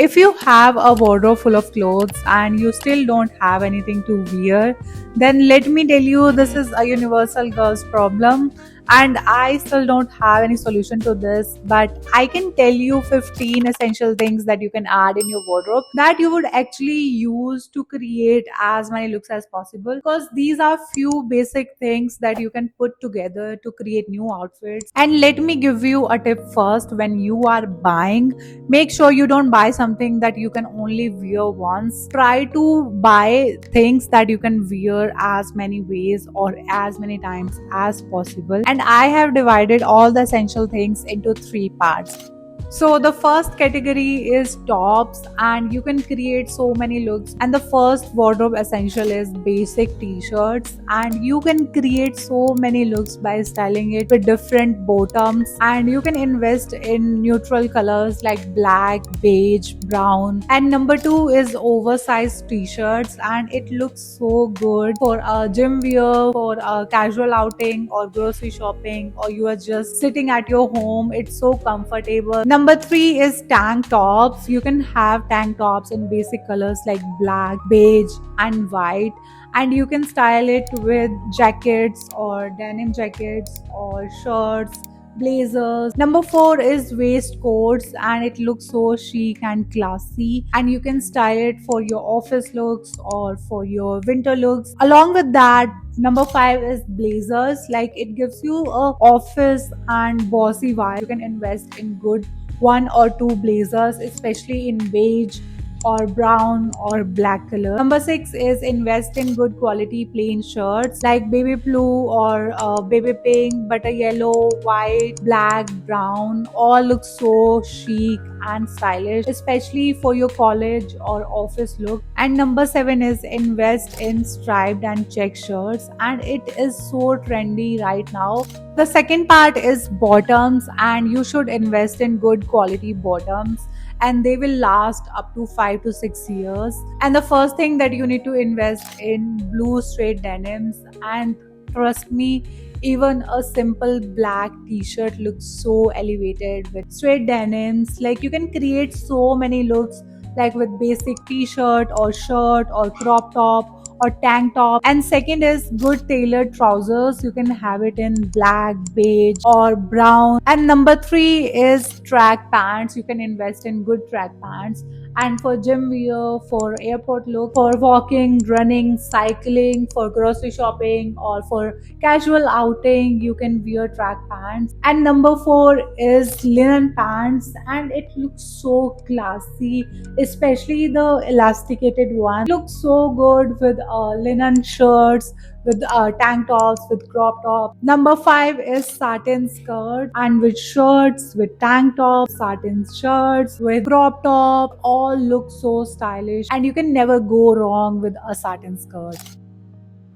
If you have a wardrobe full of clothes and you still don't have anything to wear, then let me tell you this is a universal girl's problem. And I still don't have any solution to this, but I can tell you 15 essential things that you can add in your wardrobe that you would actually use to create as many looks as possible. Because these are few basic things that you can put together to create new outfits. And let me give you a tip first. When you are buying, make sure you don't buy something that you can only wear once. Try to buy things that you can wear as many ways or as many times as possible. And I have divided all the essential things into three parts. So the first category is tops, and you can create so many looks. And the first wardrobe essential is basic t-shirts, and you can create so many looks by styling it with different bottoms. And you can invest in neutral colors like black, beige, brown. And number two is oversized t-shirts, and it looks so good for a gym wear, for a casual outing or grocery shopping, or you are just sitting at your home. It's so comfortable. Number three is tank tops. You can have tank tops in basic colors like black, beige, and white. And you can style it with jackets or denim jackets or shirts, blazers. Number four is waistcoats, and it looks so chic and classy. And you can style it for your office looks or for your winter looks. Along with that, number five is blazers. Like, it gives you a office and bossy vibe. You can invest in good one or two blazers, especially in beige or brown or black color. Number six is invest in good quality plain shirts like baby blue or baby pink, butter yellow, white, black, brown. All look so chic and stylish, especially for your college or office look. And number seven is invest in striped and check shirts, and it is so trendy right now. The second part is bottoms, and you should invest in good quality bottoms, and they will last up to 5 to 6 years. And the first thing that you need to invest in blue straight denims. And trust me, even a simple black t-shirt looks so elevated with straight denims. Like, you can create so many looks, like with basic t-shirt or shirt or crop top or tank top. And second is good tailored trousers. You can have it in black, beige, or brown. And number three is track pants. You can invest in good track pants. And for gym wear, for airport look, for walking, running, cycling, for grocery shopping, or for casual outing, you can wear track pants. And number four is linen pants, and it looks so classy, especially the elasticated one. It looks so good with linen shirts, with tank tops, with crop top. Number five is satin skirt, and with shirts, with tank tops, satin shirts, with crop top, all look so stylish, and you can never go wrong with a satin skirt.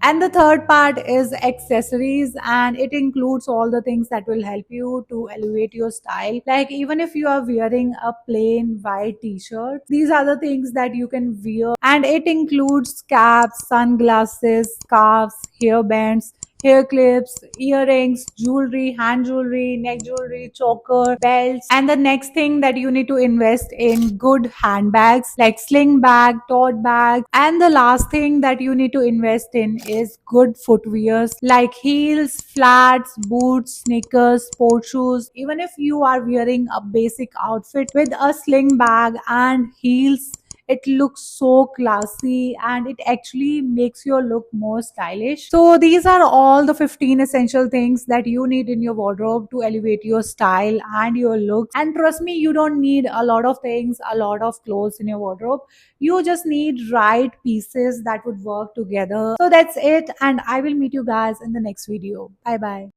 And the third part is accessories, and it includes all the things that will help you to elevate your style. Like, even if you are wearing a plain white t-shirt, these are the things that you can wear. And it includes caps, sunglasses, scarves, hairbands, hair clips, earrings, jewelry, hand jewelry, neck jewelry, choker, belts. And the next thing that you need to invest in good handbags like sling bag, tote bag. And the last thing that you need to invest in is good footwears like heels, flats, boots, sneakers, sport shoes. Even if you are wearing a basic outfit with a sling bag and heels, it looks so classy, and it actually makes your look more stylish. So these are all the 15 essential things that you need in your wardrobe to elevate your style and your looks. And trust me, you don't need a lot of things, a lot of clothes in your wardrobe. You just need right pieces that would work together. So that's it, and I will meet you guys in the next video. Bye bye.